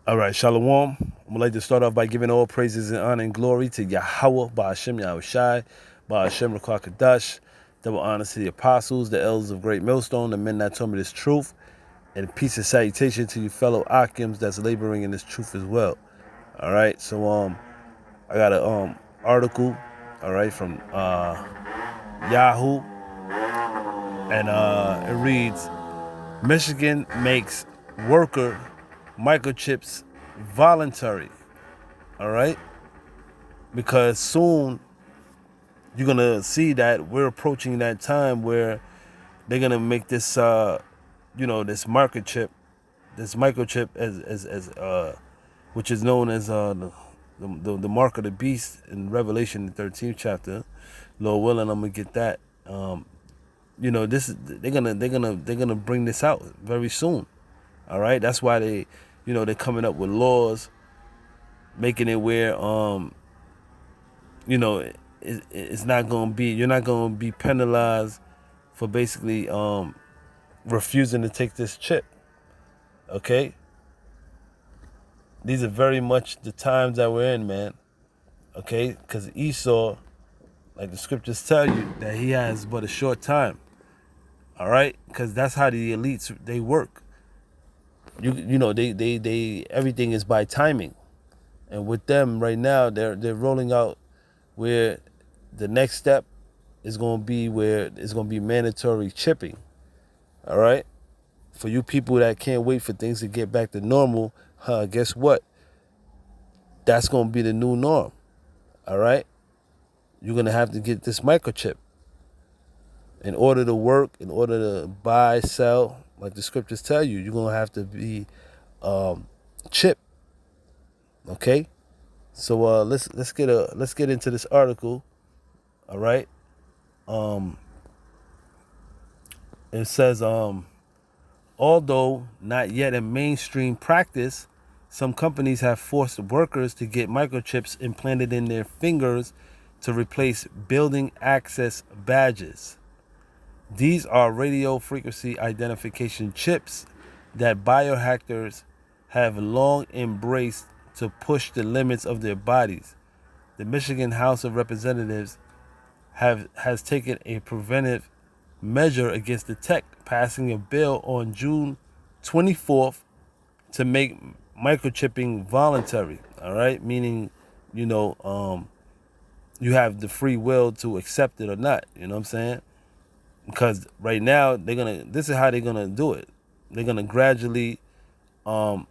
All right, Shalawam. I would like to start off by giving all praises and honor and glory to Yahweh, Ba'ashem Yahushai, Ba'ashem Rakakadash. Double honor to the apostles, the elders of Great Millstone, the men that told me this truth, and peace and salutation to you fellow Akims that's laboring in this truth as well. All right, so I got a article, all right, from Yahoo, and it reads: Michigan makes worker microchips voluntary. All right, because soon you're gonna see that we're approaching that time where they're gonna make this this microchip as which is known as the mark of the beast in Revelation the 13th chapter. Lord willing, I'm gonna get that. This is they're gonna bring this out very soon. All right, that's why they're coming up with laws making it where it's not gonna be, you're not gonna be penalized for basically refusing to take this chip. Okay, these are very much the times that we're in, man. Okay, because Esau, like the scriptures tell you, that he has but a short time. All right, because that's how the elites they work. They everything is by timing, and with them right now they're rolling out where the next step is going to be where it's going to be mandatory chipping. All right, for you people that can't wait for things to get back to normal, guess what? That's going to be the new norm. All right, you're going to have to get this microchip in order to work, in order to buy, sell. Like the scriptures tell you, you're going to have to be chipped. Okay, so let's get into this article. All right, it says although not yet a mainstream practice, some companies have forced workers to get microchips implanted in their fingers to replace building access badges. These are radio frequency identification chips that biohackers have long embraced to push the limits of their bodies. The Michigan House of Representatives has taken a preventive measure against the tech, passing a bill on June 24th to make microchipping voluntary. All right, meaning, you know, you have the free will to accept it or not. You know what I'm saying? Because right now this is how they're gonna do it. They're gonna gradually, have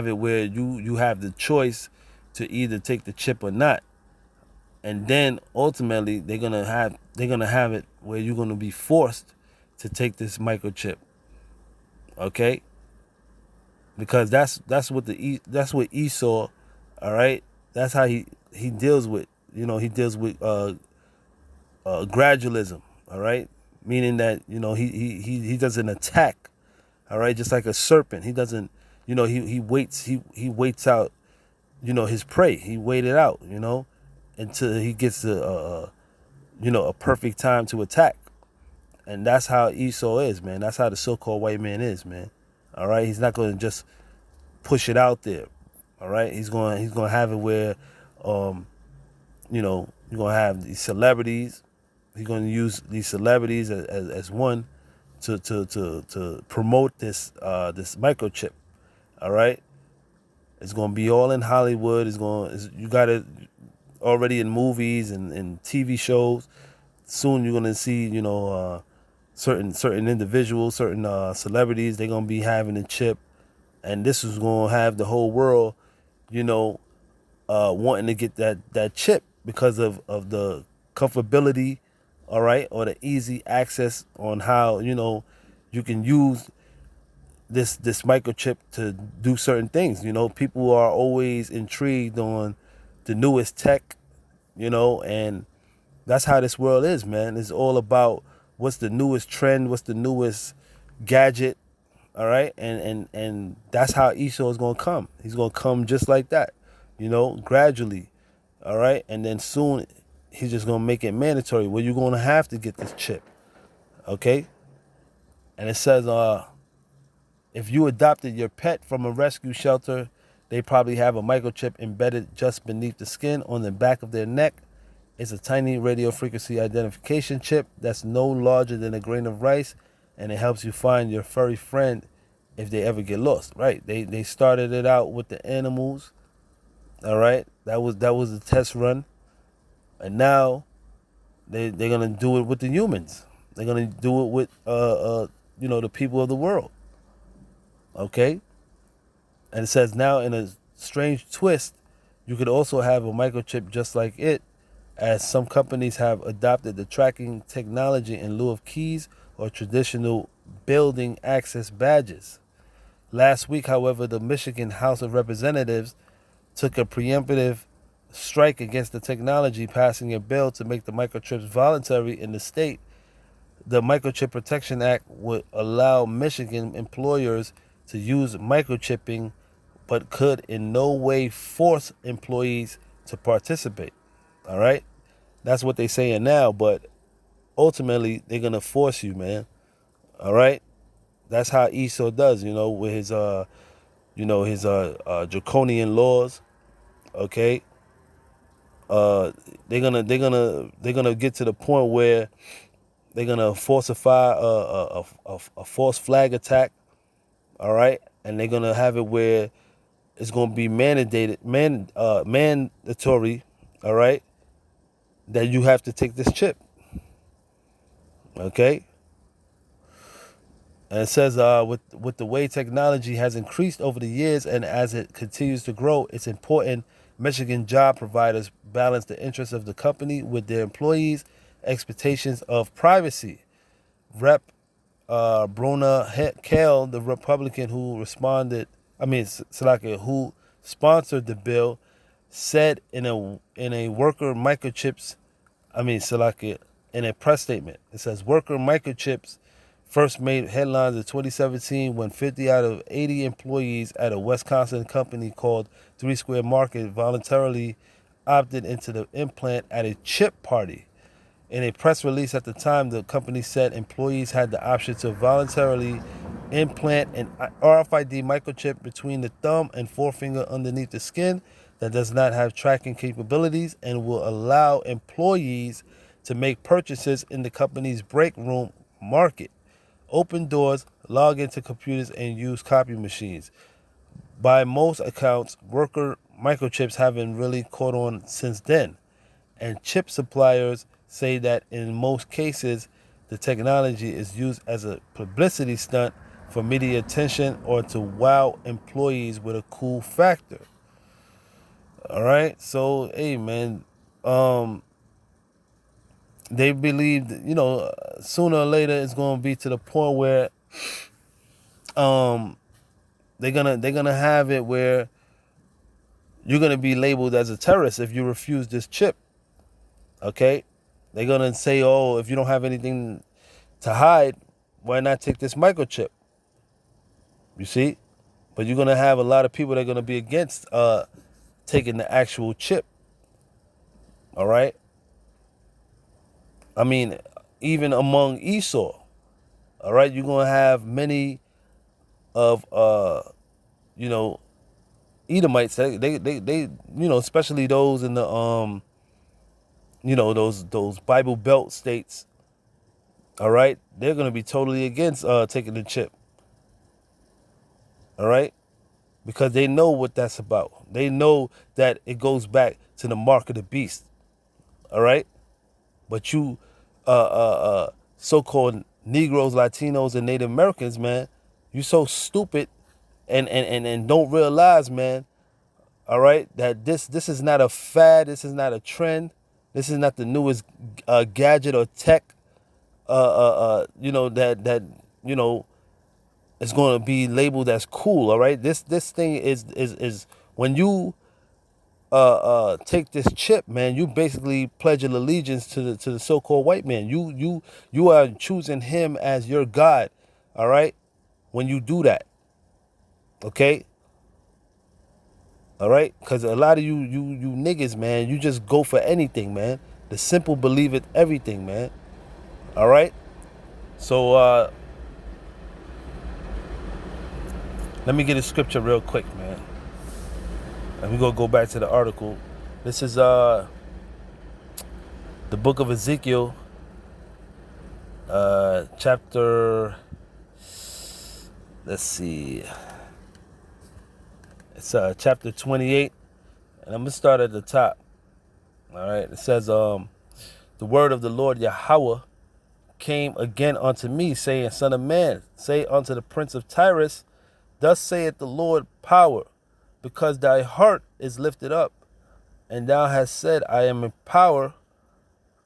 it where you have the choice to either take the chip or not, and then ultimately they're gonna have it where you're gonna be forced to take this microchip. Okay, because that's what Esau, all right. That's how he deals with, gradualism, all right, meaning that he doesn't attack, all right, just like a serpent. He doesn't, he waits out, his prey. He waited out, until he gets a perfect time to attack. And that's how Esau is, man. That's how the so-called white man is, man. All right, he's not going to just push it out there. All right, he's going to have it where, you're going to have these celebrities. He's going to use these celebrities as one to promote this microchip. All right, it's going to be all in Hollywood. You got it already in movies and TV shows. Soon you're going to see, certain individuals, certain celebrities. They're going to be having a chip, and this is going to have the whole world, wanting to get that chip because of the comfortability, all right, or the easy access on how you can use this microchip to do certain things. People are always intrigued on the newest tech, and that's how this world is, man. It's all about what's the newest trend, what's the newest gadget, all right? And that's how Esau is going to come. He's going to come just like that, gradually, all right? And then soon he's just going to make it mandatory where you're going to have to get this chip, okay? And it says If you adopted your pet from a rescue shelter, they probably have a microchip embedded just beneath the skin on the back of their neck. It's a tiny radio frequency identification chip that's no larger than a grain of rice, and it helps you find your furry friend if they ever get lost. Right? They started it out with the animals. All right, that was the test run, and now they're gonna do it with the humans. They're gonna do it with the people of the world. Okay, and it says now in a strange twist, you could also have a microchip just like it, as some companies have adopted the tracking technology in lieu of keys or traditional building access badges. Last week, however, the Michigan House of Representatives took a preemptive strike against the technology, passing a bill to make the microchips voluntary in the state. The Microchip Protection Act would allow Michigan employers to use microchipping, but could in no way force employees to participate. All right? That's what they're saying now, but ultimately they're going to force you, man. All right? That's how Esau does, with his draconian laws. Okay? They're gonna get to the point where they're gonna falsify a false flag attack. All right? And they're gonna have it where it's gonna be mandatory, all right, that you have to take this chip. Okay? And it says with the way technology has increased over the years and as it continues to grow, it's important Michigan job providers balance the interests of the company with their employees' expectations of privacy. Rep. Bruna Kale, the Republican who sponsored the bill, said in a worker microchips, in a press statement, it says worker microchips first made headlines in 2017 when 50 out of 80 employees at a Wisconsin company called 3 Square Market voluntarily opted into the implant at a chip party. In a press release at the time, the company said employees had the option to voluntarily implant an RFID microchip between the thumb and forefinger underneath the skin that does not have tracking capabilities and will allow employees to make purchases in the company's break room market, open doors, log into computers, and use copy machines. By most accounts, worker microchips haven't really caught on since then, and chip suppliers say that in most cases, the technology is used as a publicity stunt for media attention or to wow employees with a cool factor. All right, so hey, man, they believe that, sooner or later it's going to be to the point where they're gonna have it where you're gonna be labeled as a terrorist if you refuse this chip. Okay, they're gonna say, oh, if you don't have anything to hide, why not take this microchip? You see, but you're gonna have a lot of people that are gonna be against taking the actual chip. All right. I mean, even among Esau, all right, you're gonna have many of Edomites. They especially those in the those Bible Belt states. All right, they're gonna be totally against taking the chip. All right, because they know what that's about. They know that it goes back to the mark of the beast. All right, but you so-called Negroes, Latinos, and Native Americans, man, you so stupid and don't realize, man, all right, that this is not a fad, this is not a trend, this is not the newest gadget or tech, that is going to be labeled as cool. All right, this thing is when you take this chip, man, you basically pledge your allegiance to the so-called white man. You are choosing him as your God. All right, when you do that, okay. All right, because a lot of you niggas, man, you just go for anything, man. The simple believe it everything, man. All right, so Let me get a scripture real quick, man. And we're gonna go back to the article. This is the book of Ezekiel, chapter. Let's see. It's chapter 28, and I'm gonna start at the top. All right. It says, the word of the Lord Yahweh came again unto me, saying, Son of man, say unto the prince of Tyrus, Thus saith the Lord power, because thy heart is lifted up, and thou hast said, I am in power.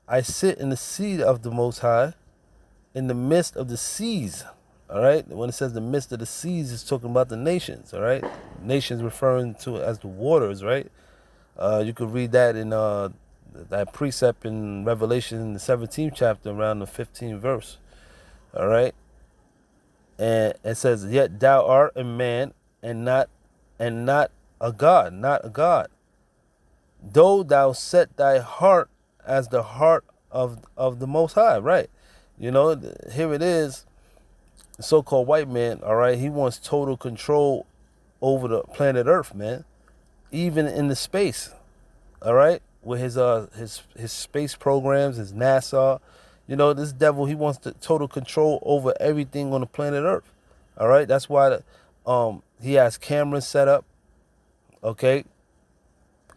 I sit in the seat of the Most High, in the midst of the seas. All right. When it says the midst of the seas, it's talking about the nations. All right. Nations referring to it as the waters. Right. You could read that in that precept in Revelation, the 17th chapter, around the 15th verse. All right. And it says, Yet thou art a man, and not a God, not a God. Though thou set thy heart as the heart of the Most High. Right. You know, here it is. The so-called white man, all right, he wants total control over the planet Earth, man. Even in the space, all right, with his space programs, his NASA. You know, this devil, he wants the total control over everything on the planet Earth. All right, that's why he has cameras set up, okay,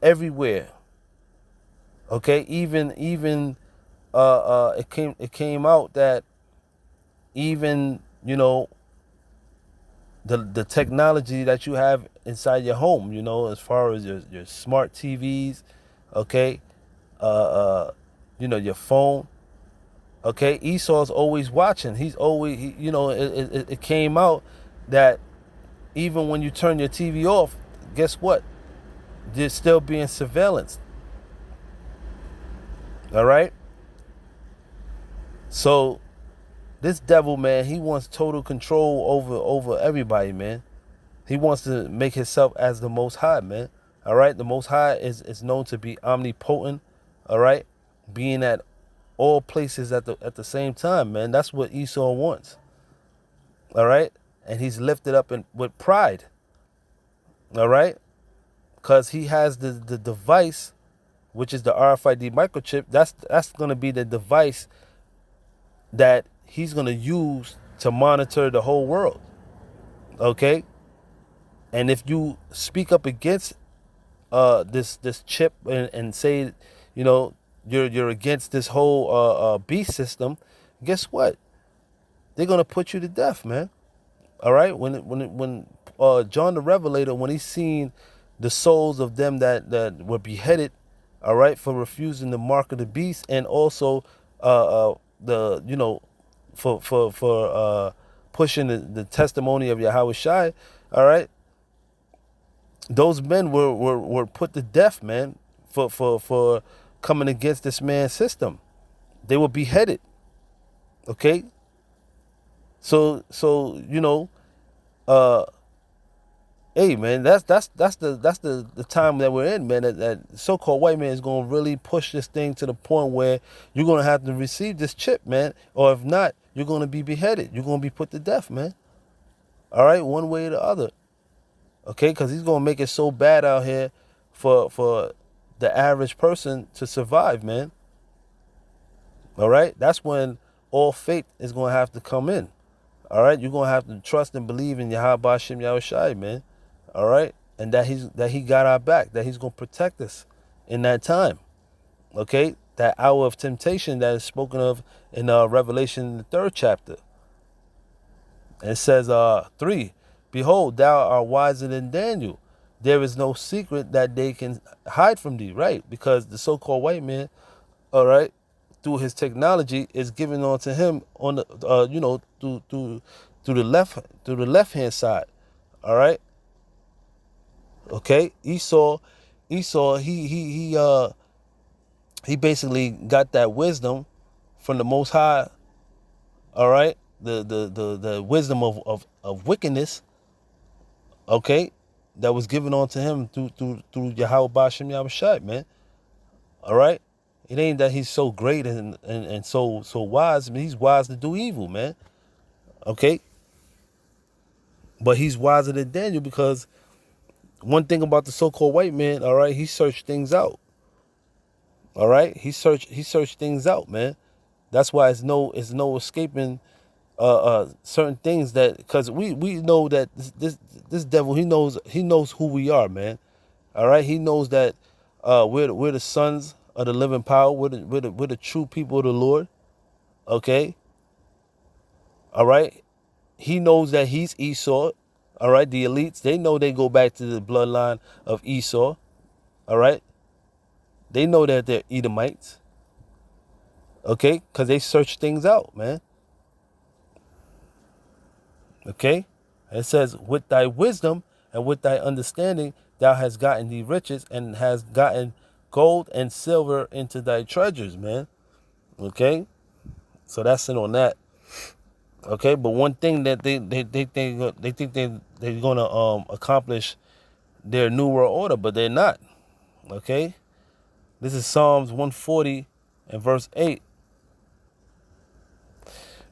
everywhere. Okay, even it came out that even, you know, the technology that you have inside your home, you know, as far as your smart TVs, okay, you know, your phone, okay, Esau's always watching. He's always, you know, it came out that even when you turn your TV off, guess what? There's still being surveillance. All right? So this devil, man, he wants total control over everybody, man. He wants to make himself as the Most High, man. All right? The Most High is known to be omnipotent, all right? Being at all places at the same time, man. That's what Esau wants. All right? And he's lifted up with pride. All right? Because he has the device, which is the RFID microchip. That's going to be the device that he's going to use to monitor the whole world. Okay? And if you speak up against this chip and say, you know, you're against this whole beast system, guess what? They're going to put you to death, man. All right? When John the Revelator, when he seen the souls of them that were beheaded, all right, for refusing the mark of the beast, and also the, you know, for pushing the testimony of Yahweh Shai, all right, those men were put to death, man, for coming against this man's system. They were beheaded. Okay? So you know, hey, man, that's the time that we're in, man. That so-called white man is gonna really push this thing to the point where you're gonna have to receive this chip, man, or if not, you're gonna be beheaded. You're gonna be put to death, man. All right, one way or the other. Okay, because he's gonna make it so bad out here for the average person to survive, man. All right, that's when all faith is gonna have to come in. All right, you're gonna have to trust and believe in Yahweh Shem Yahushai, man. All right, and that he got our back, that he's gonna protect us in that time. Okay, that hour of temptation that is spoken of in Revelation, the 3rd chapter. And it says 3, Behold, thou art wiser than Daniel. There is no secret that they can hide from thee, right? Because the so-called white man, all right, through his technology is given onto him on the you know, through the left hand side. All right. Okay. Esau he basically got that wisdom from the Most High. All right. The wisdom of wickedness. Okay. That was given onto him through Yahweh Bashem Yahushai, man. All right. It ain't that he's so great and so wise. I mean, he's wise to do evil, man. Okay. But he's wiser than Daniel, because one thing about the so-called white man, all right, he searched things out. All right, he searched things out, man. That's why it's no escaping certain things, that because we know that this devil, he knows who we are, man. All right, he knows that we're the sons of the living power. We're the true people of the Lord. Okay. All right. He knows that he's Esau. All right. The elites, they know they go back to the bloodline of Esau. All right. They know that they're Edomites. Okay. Because they search things out, man. Okay. It says, with thy wisdom and with thy understanding, thou hast gotten thee riches, and hast gotten gold and silver into thy treasures, man. Okay. So that's it on that. Okay, but one thing that they think they're gonna accomplish their new world order, but they're not. Okay, this is Psalms 140 and verse 8,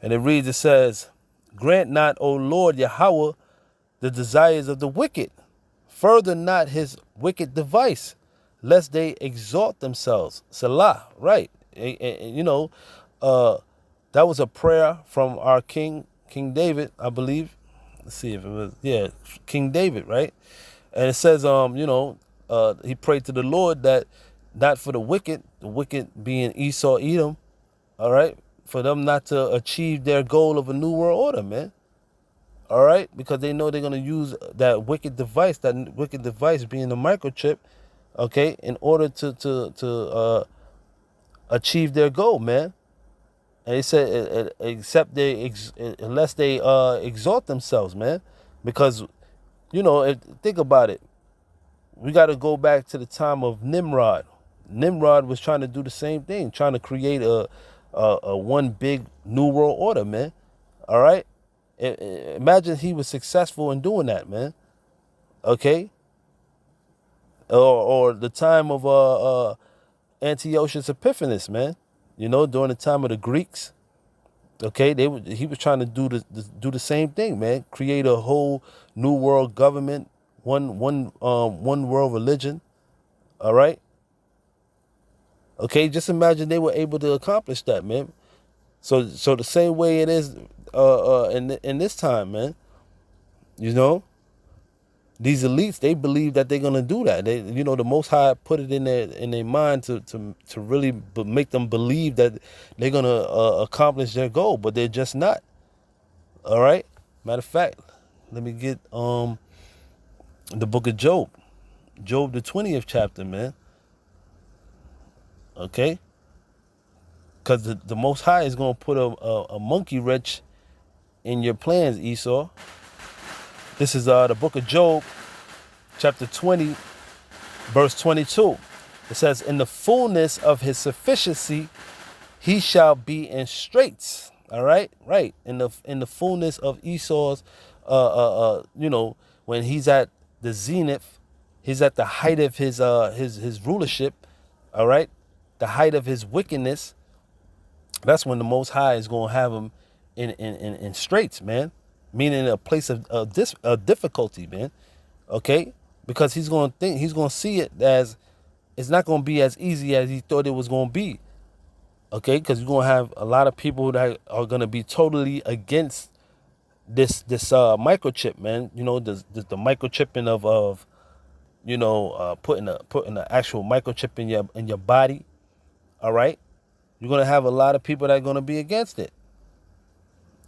and it reads, it says, "Grant not, O Lord Yahweh, the desires of the wicked, further not his wicked device, lest they exalt themselves." Salah, right? You know, that was a prayer from our King David, I believe. Let's see if it was, yeah, King David, right? And it says, he prayed to the Lord that not for the wicked being Esau, Edom, all right, for them not to achieve their goal of a new world order, man. All right, because they know they're gonna use that wicked device being the microchip, okay, in order to achieve their goal, man. And he said, unless they exalt themselves, man, because think about it. We got to go back to the time of Nimrod. Nimrod was trying to do the same thing, trying to create a one big new world order, man. All right, imagine he was successful in doing that, man. Okay, or the time of Antiochus Epiphanes, man. During the time of the Greeks. Okay, he was trying to do the same thing, man. Create a whole new world government, one world religion. All right. Okay, just imagine they were able to accomplish that, man. So the same way it is in this time, man. These elites, they believe that they're gonna do that. They, the Most High put it in their mind to really make them believe that they're gonna accomplish their goal, but they're just not. All right. Matter of fact, let me get the book of Job, the 20th chapter, man. Okay. Because the Most High is gonna put a monkey wrench in your plans, Esau. This is the book of Job, chapter 20, verse 22. It says, "In the fullness of his sufficiency, he shall be in straits." All right, right. In the fullness of Esau's, when he's at the zenith, he's at the height of his rulership. All right, the height of his wickedness. That's when the Most High is gonna have him in straits, man. Meaning a place of difficulty, man. Okay, because he's gonna see it as it's not gonna be as easy as he thought it was gonna be. Okay, because you're gonna have a lot of people that are gonna be totally against this microchip, man. The microchipping of putting the actual microchip in your body. All right, you're gonna have a lot of people that are gonna be against it.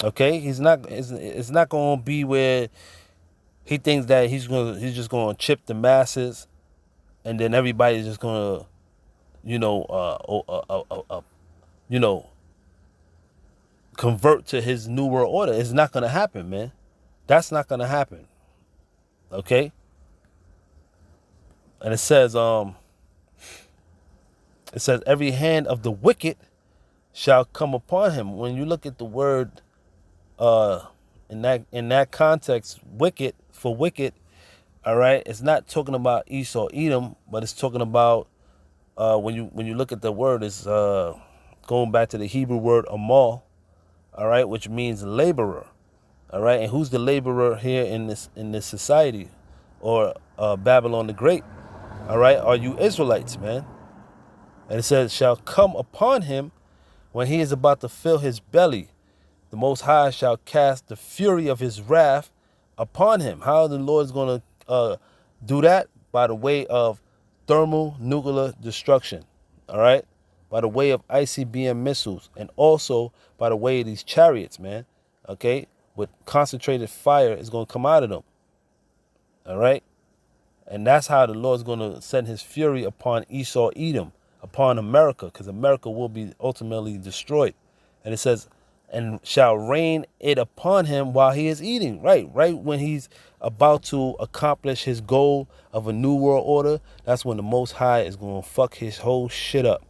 Okay, it's not gonna be where he thinks that he's just gonna chip the masses, and then everybody's just gonna convert to his new world order. It's not gonna happen, man. That's not gonna happen. Okay. And it says every hand of the wicked shall come upon him. When you look at the word in that context, wicked, all right, it's not talking about Esau, Edom, but it's talking about when you look at the word, it's going back to the Hebrew word amal, all right, which means laborer. All right, and who's the laborer here in this society, or Babylon the Great? All right, are you Israelites, man? And it says, shall come upon him when he is about to fill his belly. The Most High shall cast the fury of his wrath upon him. How the Lord is going to do that? By the way of thermonuclear destruction. All right, by the way of ICBM missiles, and also by the way of these chariots, man. Okay, with concentrated fire is going to come out of them. All right, and that's how the Lord's going to send his fury upon Esau, Edom, upon America, because America will be ultimately destroyed. And it says, and shall rain it upon him while he is eating. Right when he's about to accomplish his goal of a new world order, that's when the Most High is going to fuck his whole shit up.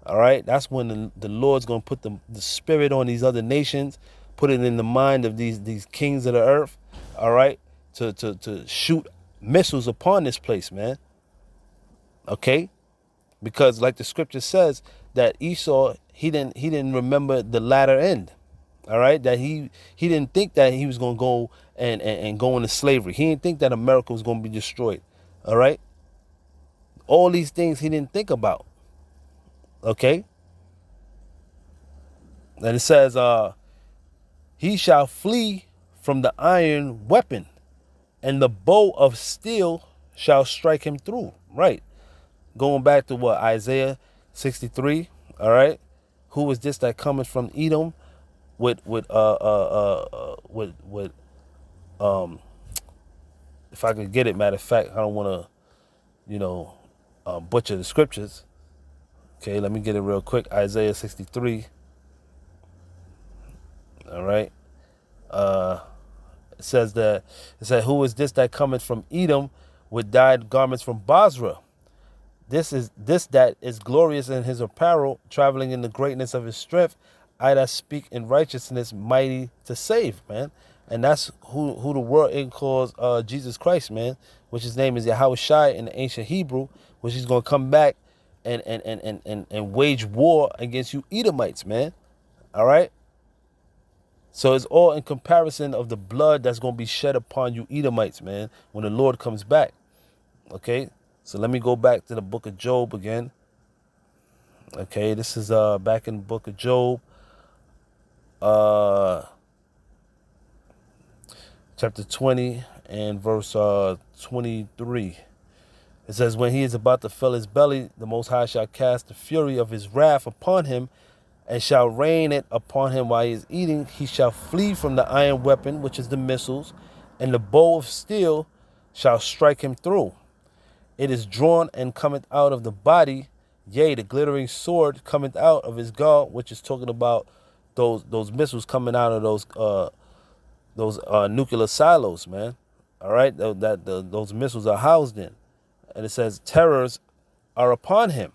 All right, that's when the Lord's going to put the spirit on these other nations, put it in the mind of these kings of the earth, all right, to shoot missiles upon this place, man. Okay, because like the scripture says that Esau, he didn't remember the latter end. All right, that he didn't think that he was going to go and go into slavery. He didn't think that America was going to be destroyed. All right, all these things he didn't think about. Okay, and it says, he shall flee from the iron weapon, and the bow of steel shall strike him through. Right, going back to what, Isaiah 63. All right, who is this that cometh from Edom with if I could get it, matter of fact, I don't want to butcher the scriptures. Okay, let me get it real quick. Isaiah 63. All right. It said, who is this that cometh from Edom with dyed garments from Basra? This that is glorious in his apparel, traveling in the greatness of his strength. I that speak in righteousness, mighty to save, man. And that's who the world calls Jesus Christ, man, which his name is Yahushai in the ancient Hebrew, which he's going to come back and wage war against you Edomites, man. All right? So it's all in comparison of the blood that's going to be shed upon you Edomites, man, when the Lord comes back. Okay? So let me go back to the book of Job again. Okay, this is back in the book of Job. Chapter 20 and verse 23. It says, when he is about to fill his belly, the Most High shall cast the fury of his wrath upon him, and shall rain it upon him while he is eating. He shall flee from the iron weapon, which is the missiles, and the bow of steel shall strike him through. It is drawn and cometh out of the body, yea, the glittering sword cometh out of his gall, which is talking about those missiles coming out of those nuclear silos, man. All right, those missiles are housed in. And it says, terrors are upon him.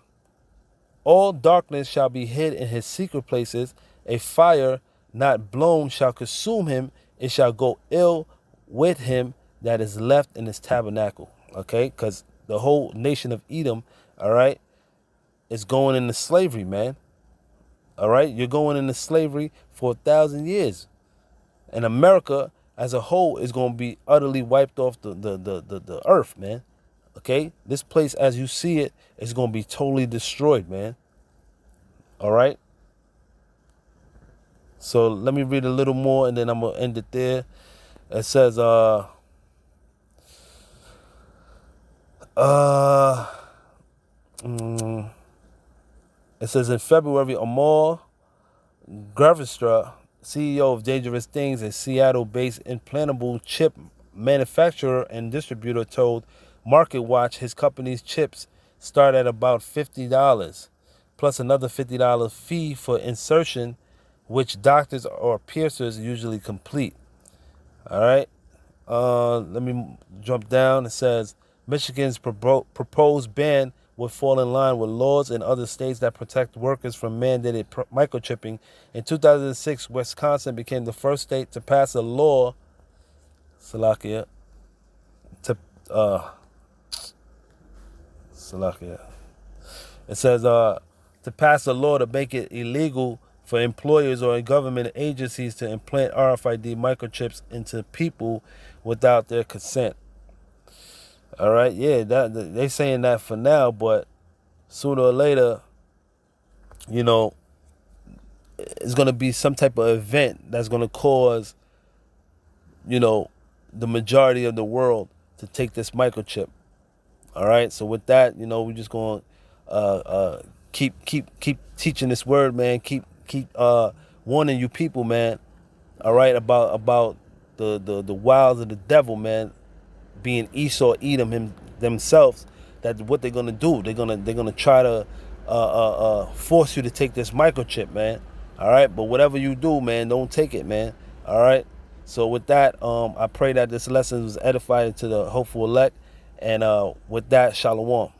All darkness shall be hid in his secret places. A fire not blown shall consume him. It shall go ill with him that is left in his tabernacle. Okay, because the whole nation of Edom, all right, is going into slavery, man. All right, you're going into slavery for 1,000 years. And America as a whole is going to be utterly wiped off the earth, man. Okay, this place as you see it is going to be totally destroyed, man. All right. So let me read a little more and then I'm going to end it there. It says, it says in February, Amor Gravestra, CEO of Dangerous Things, a Seattle-based implantable chip manufacturer and distributor, told Market Watch his company's chips start at about $50, plus another $50 fee for insertion, which doctors or piercers usually complete. All right. Let me jump down. It says Michigan's proposed ban would fall in line with laws in other states that protect workers from mandated microchipping. In 2006, Wisconsin became the first state to pass a law, Salakia, it says to pass a law to make it illegal for employers or government agencies to implant RFID microchips into people without their consent. All right, yeah, they saying that for now, but sooner or later, you know, it's going to be some type of event that's going to cause, you know, the majority of the world to take this microchip. All right, so with that, you know, we're just going to keep teaching this word, man. Keep warning you people, man. All right, about the wiles of the devil, man, being Esau, Edom themselves. That what they're gonna do. They're gonna try to force you to take this microchip, man. All right, but whatever you do, man, don't take it, man. All right. So with that, I pray that this lesson was edifying to the hopeful elect, and with that, Shalawam.